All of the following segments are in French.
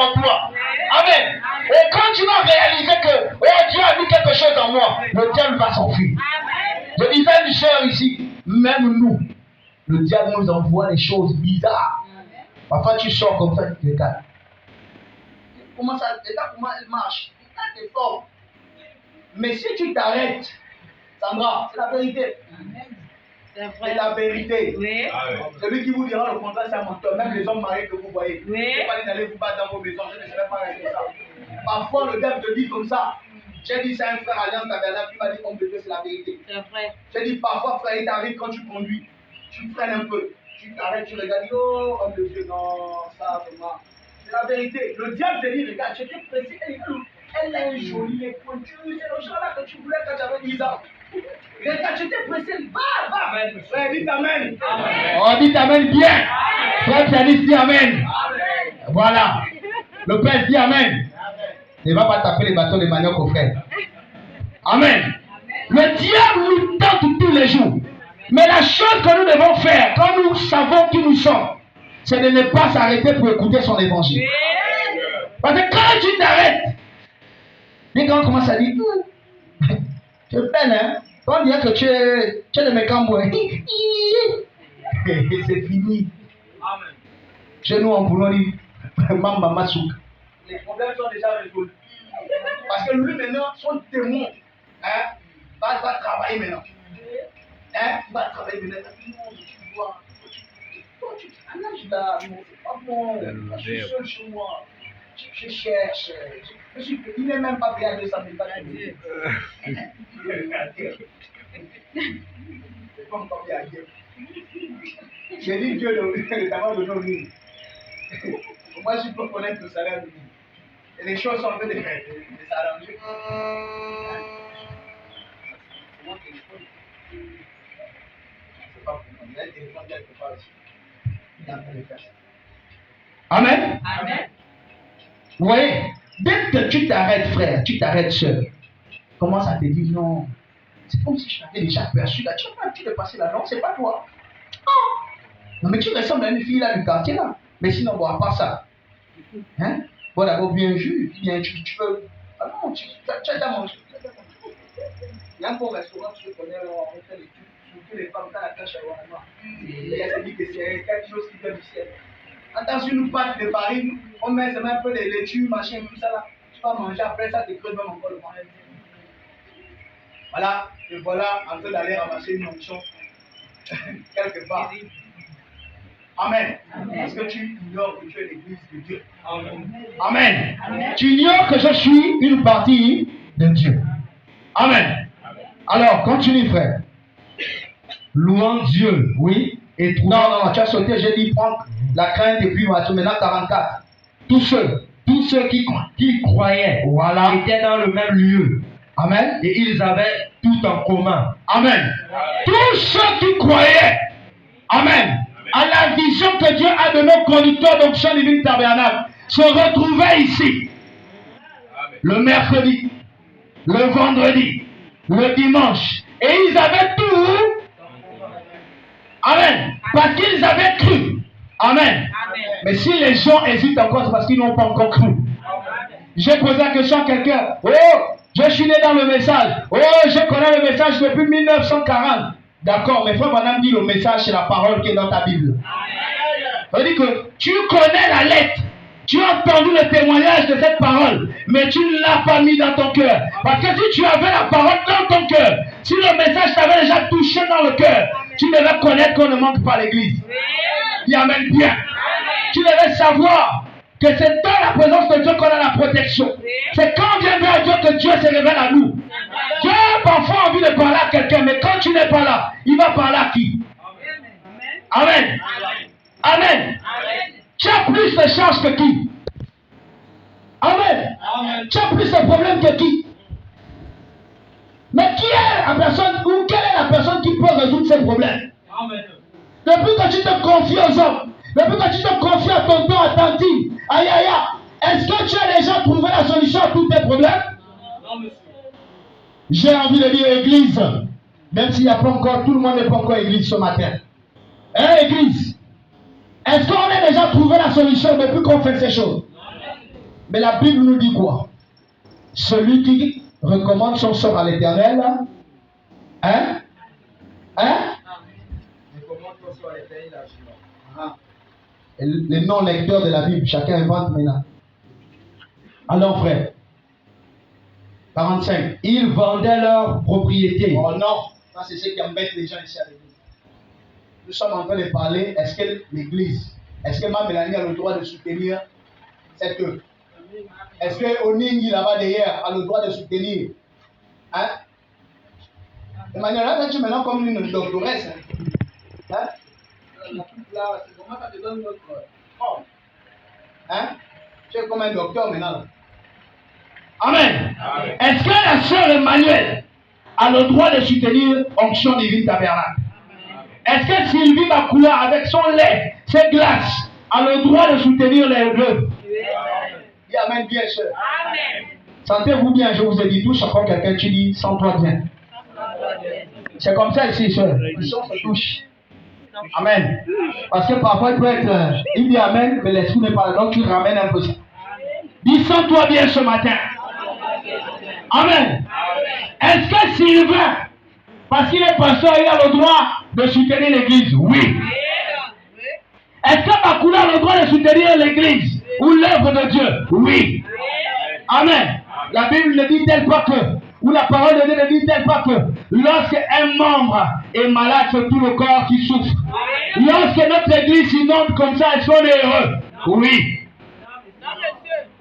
en toi. Amen. Et quand tu vas réaliser que oh, Dieu a mis quelque chose en moi, le diable va s'enfuir. Je disais à une sœur ici, même nous, le diable nous envoie des choses bizarres. Parfois tu sors comme ça, tu te regardes. Comment ça, regarde comment elle marche. Regarde, t'es fort. Mais si tu t'arrêtes, Sandra, c'est la vérité. C'est la vérité. Oui. Celui qui vous dira le contraire, c'est un menteur. Même les hommes mariés que vous voyez. Oui. Je ne vais pas d'aller vous battre dans vos maisons. Je ne serai pas rester ça. Parfois, le diable te dit comme ça. J'ai dit ça à un frère Alliance Tabernacle qui m'a dit homme de Dieu, c'est la vérité. C'est vrai. J'ai dit parfois, frère, il t'arrive quand tu conduis. Tu freines un peu. Tu t'arrêtes, tu regardes. Oh, homme de Dieu, non, ça, c'est moi. C'est la vérité. Le diable te dit, regarde, j'étais pressé. Elle a un joli pointu. C'est le genre-là que tu voulais quand tu avais 10 ans. Regarde, tu t'es pressé. Va. Frère, dis amen. Oh, dis amen bien. Frère pianiste, dis amen. Voilà. Le père dit amen. Ne va pas taper les bâtons de manioc au frère. Amen. Le diable nous tente tous les jours. Mais la chose que nous devons faire, quand nous savons qui nous sommes, c'est de ne pas s'arrêter pour écouter son évangile. Parce que quand tu t'arrêtes, dès qu'on commence à dire, tu peines, hein? On dirait que tu es de mes cambouis. C'est fini. Amen. Chez nous, en Boulon, on dit, Maman Souk. Les problèmes sont déjà résolus. Parce que lui, maintenant, son démon, hein, va travailler maintenant. Hein, il va travailler maintenant. Non, tu dois. À l'âge là, non, c'est pas bon. Je suis seul chez moi. Je cherche. Il n'est même pas payé à 200 000 balles. C'est comme quand il y a Dieu. J'ai dit Dieu le talent de nos lignes. Moi, je peux connaître le salaire de nous. Et les choses sont en train de s'arranger. C'est mon téléphone. C'est pas pour moi. Il y a un téléphone quelque part aussi. Il est en train de faire ça. Amen. Amen. Vous voyez, dès que tu t'arrêtes, frère, tu t'arrêtes seul. Commence à te dire non. C'est comme si je t'avais déjà perçu là. Tu n'as pas pu le passer là. Non, c'est pas toi. Oh. Non, mais tu ressembles à une fille là du quartier là. Mais sinon, bon, à part ça. Hein? Bon, d'abord, bien vu. Bien, tu peux. Ah non, tu as déjà mangé. Il y a un bon restaurant, tu connais, on fait les trucs. Surtout les femmes, quand la tâche à Ouanama. Il y a celui qui c'est quelque chose qui vient du ciel. Attends, sur une pâte de farine, on met un peu de laitue, machin, tout ça là. Tu vas manger, après ça, tu creuses même encore le ventre. Voilà, et voilà, en train d'aller ramasser une onction quelque part. Amen. Amen. Parce que tu ignores que tu es l'église de Dieu. Amen. Amen. Amen. Tu ignores que je suis une partie de Dieu. Amen. Amen. Alors, continue, frère. Louant Dieu, oui. Et non, tu as sauté, j'ai dit prends la crainte et puis maintenant 44. Tous ceux qui croyaient, voilà, étaient dans le même lieu. Amen. Et ils avaient tout en commun. Amen. Amen. Tous ceux qui croyaient, amen, à la vision que Dieu a de nos conducteurs d'Onction Divine Tabernacle, se retrouvaient ici. Amen. Le mercredi, le vendredi, le dimanche. Et ils avaient tout. Amen. Parce qu'ils avaient cru. Amen. Amen. Mais si les gens hésitent encore, c'est parce qu'ils n'ont pas encore cru. J'ai posé la question à quelqu'un. Oh, je suis né dans le message. Oh, je connais le message depuis 1940. D'accord, mais frère madame dit le message, c'est la parole qui est dans ta Bible. Ça veut dire que tu connais la lettre. Tu as entendu le témoignage de cette parole, mais tu ne l'as pas mis dans ton cœur. Parce que si tu avais la parole dans ton cœur, si le message t'avait déjà touché dans le cœur, tu devais connaître qu'on ne manque pas l'église. Il amène bien. Tu devais savoir que c'est dans la présence de Dieu qu'on a la protection. C'est quand on vient vers Dieu que Dieu se révèle à nous. Dieu a parfois envie de parler à quelqu'un, mais quand tu n'es pas là, il va parler à qui? Amen. Amen. Tu as plus de chance que qui? Amen. Tu as plus de problèmes que qui? Mais qui est la personne ou quelle est la personne qui peut résoudre ces problèmes? Depuis que tu te confies aux hommes, depuis que tu te confies à ton temps attentif, aïe aïe aïe, est-ce que tu as déjà trouvé la solution à tous tes problèmes? Non, monsieur. J'ai envie de dire église, même s'il n'y a pas encore, tout le monde n'est pas encore église ce matin. Hein, église? Est-ce qu'on a déjà trouvé la solution depuis qu'on fait ces choses? Mais la Bible nous dit quoi? Celui qui recommande son sort à l'Éternel, hein? Recommande ton sort à l'Éternel. Les non-lecteurs de la Bible, chacun invente maintenant. Alors frère, 45. Ils vendaient leurs propriétés. Oh non, ça c'est ce qui embête les gens ici à l'église. Nous sommes en train de parler, est-ce que l'église, est-ce que Mme Mélanie a le droit de soutenir cette œuvre? Est-ce que Oningi là-bas derrière a le droit de soutenir? Hein? Emmanuel, là, tu es maintenant comme une doctoresse. Hein? Là, comment ça te donne notre forme? Hein? Tu es comme un docteur maintenant. Là. Amen. Amen. Est-ce que la sœur Emmanuel a le droit de soutenir Onction Divine Tabernacle? Est-ce que Sylvie Macoula, avec son lait, ses glaces, a le droit de soutenir les œuvres? Dis Amen bien, sœur. Amen. Sentez-vous bien, je vous ai dit tout, chaque fois que quelqu'un tu dis, sens-toi bien. C'est comme ça ici, sœur. Les choses se touchent. Amen. Parce que parfois, il peut être, il dit Amen, mais l'esprit n'est pas là, donc tu ramènes un peu ça. Dis, sens-toi bien ce matin. Amen. Est-ce que Sylvain, parce qu'il est pasteur, il a le droit de soutenir l'église? Oui. Est-ce que Makoula a le droit de soutenir l'église ou l'œuvre de Dieu? Oui. Amen. La Bible ne dit-elle pas que, ou la parole de Dieu ne dit-elle pas que, lorsque un membre est malade, c'est tout le corps qui souffre. Lorsque notre église s'inonde comme ça, est-ce qu'on est heureux? Oui.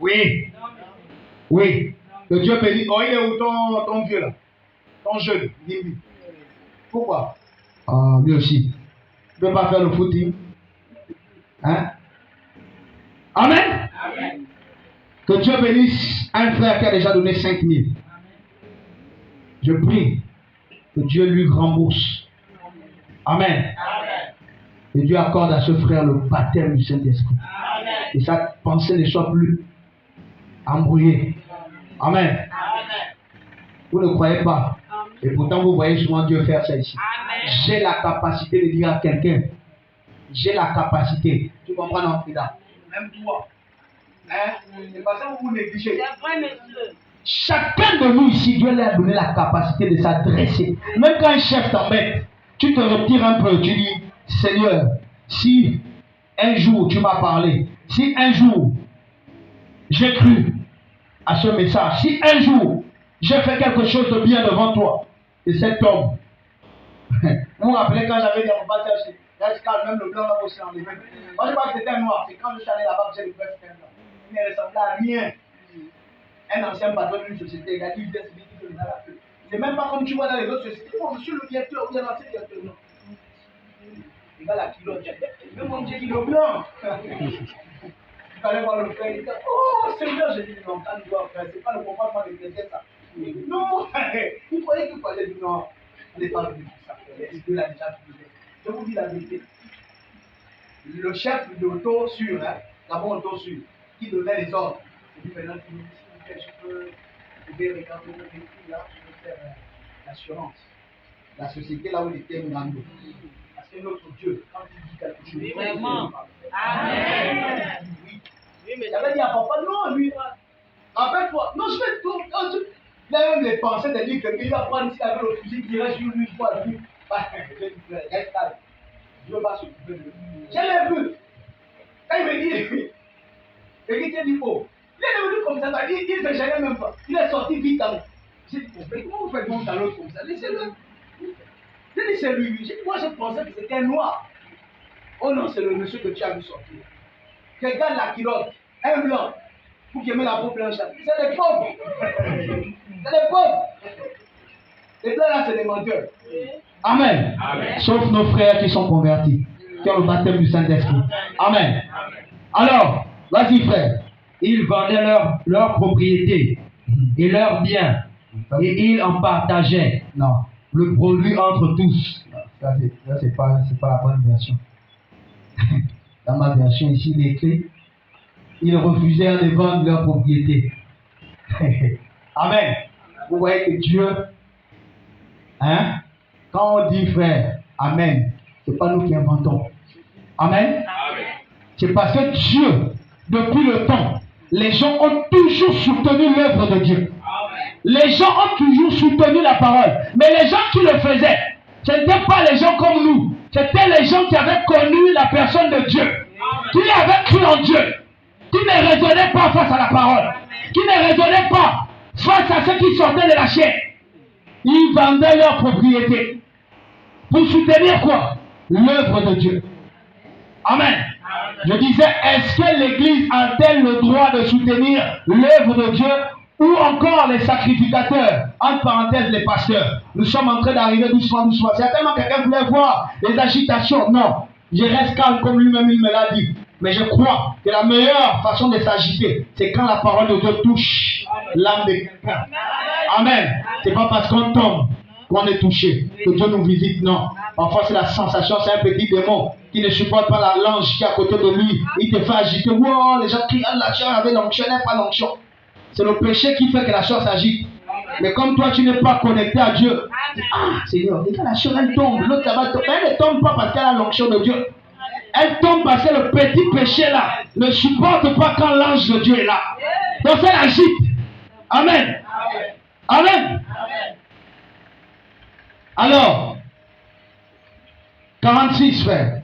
Oui. Oui. Que Dieu bénisse. Oh, il est où ton vieux là? Ton jeune? Dis-lui. Pourquoi? Ah, lui aussi. Il ne peut pas faire le footing. Hein? Amen? Amen. Que Dieu bénisse un frère qui a déjà donné 5 000. Je prie que Dieu lui rembourse. Amen. Amen. Que Dieu accorde à ce frère le baptême du Saint-Esprit. Et sa pensée ne soit plus embrouillée. Amen. Amen. Vous ne croyez pas. Et pourtant, vous voyez souvent Dieu faire ça ici. J'ai la capacité de dire à quelqu'un, j'ai la capacité. Tu comprends, non, Frida? Même toi. Hein? C'est pas ça que vous négligez. Chacun de nous ici, Dieu lui a donné la capacité de s'adresser. Même quand un chef t'embête, tu te retires un peu, tu dis, Seigneur, si un jour tu m'as parlé, si un jour j'ai cru à ce message, si un jour j'ai fait quelque chose de bien devant toi, et cet homme, vous vous rappelez quand j'avais dit à mon papa, même le blanc là aussi en les mêmes. Moi je crois que c'était un noir, c'est quand je suis allé là-bas que j'ai découvert que c'était un blanc. Il ne ressemblait à rien. Un ancien patron d'une société, il a dit, c'est lui qui a la queue. C'est même pas comme tu vois dans les autres sociétés. Oh, monsieur le directeur, vous avez lancé le directeur. Non. Il a la culotte. Même mon Dieu, il est blanc. Il fallait voir le frère, il dit, oh Seigneur, j'ai dit, non, ça ne doit faire, c'est pas le comportement de quelqu'un ça. Non, il croyait qu'il fallait dire, non, on n'est pas venu pour ça. Dieu l'a déjà fait. Je vous dis la vérité. Le chef de l'auto sûr, hein, d'abord auto sûr, qui donnait les ordres. Il dit maintenant, je peux regarder le véhicule là, je peux faire l'assurance. La société là où il était Mando. Parce que notre Dieu, quand il dit quelque chose, oui, vraiment. Amen. Oui. Il avait dit à papa, non, lui, rappelle-toi, non, je vais tout. Il a même les pensées de dire que il va prendre ici avec le fusil qui reste sur lui, je vois lui. Reste là. Dieu va s'occuper de lui. Je l'ai vu. Quand il me dit, et qui t'a dit, oh, il est devenu comme ça, il ne se gênait même pas. Il est sorti vite dans. J'ai dit, comment vous faites donc dans l'autre comme ça? Laissez-le. J'ai dit, c'est lui. Moi, je pensais que c'était un noir. Oh non, c'est le monsieur que tu as vu sortir. Regarde la culotte, un blanc, pour qu'il mette la peau blanche. C'est des pauvres. C'est des pauvres. Les blancs là, c'est des menteurs. Amen. Amen. Sauf nos frères qui sont convertis, qui ont le baptême du Saint-Esprit. Amen. Alors, vas-y frère. Ils vendaient leurs propriétés et leurs biens et ils en partageaient. Non. Le produit entre tous. Ça, c'est pas la bonne version. Dans ma version ici, il est écrit, ils refusèrent de vendre leurs propriétés. Amen. Vous voyez que Dieu, hein, quand on dit frère, amen, c'est pas nous qui inventons. Amen. Amen. C'est parce que Dieu, depuis le temps, les gens ont toujours soutenu l'œuvre de Dieu. Les gens ont toujours soutenu la parole. Mais les gens qui le faisaient, ce n'étaient pas les gens comme nous. C'était les gens qui avaient connu la personne de Dieu, qui avaient cru en Dieu, qui ne raisonnaient pas face à la parole, qui ne raisonnaient pas face à ceux qui sortaient de la chair. Ils vendaient leur propriété pour soutenir quoi? L'œuvre de Dieu. Amen. Je disais, est-ce que l'Église a-t-elle le droit de soutenir l'œuvre de Dieu ou encore les sacrificateurs, entre parenthèses les pasteurs? Nous sommes en train d'arriver doucement. Certainement quelqu'un voulait voir les agitations. Non, je reste calme comme lui-même il me l'a dit. Mais je crois que la meilleure façon de s'agiter, c'est quand la parole de Dieu touche l'âme de quelqu'un. Amen. C'est pas parce qu'on tombe qu'on est touché, que Dieu nous visite, non. Parfois c'est la sensation, c'est un petit démon qui ne supporte pas l'ange qui est à côté de lui. Il te fait agiter. Wow, les gens crient, la chair avait l'onction, n'est pas l'onction. C'est le péché qui fait que la chair s'agite. Mais comme toi tu n'es pas connecté à Dieu, Seigneur, quand la chair elle tombe, l'autre là-bas tombe. Elle ne tombe pas parce qu'elle a l'onction de Dieu. Elle tombe parce que le petit péché là ne supporte pas quand l'ange de Dieu est là. Donc elle agite. Amen. Amen. Alors, 46 frères.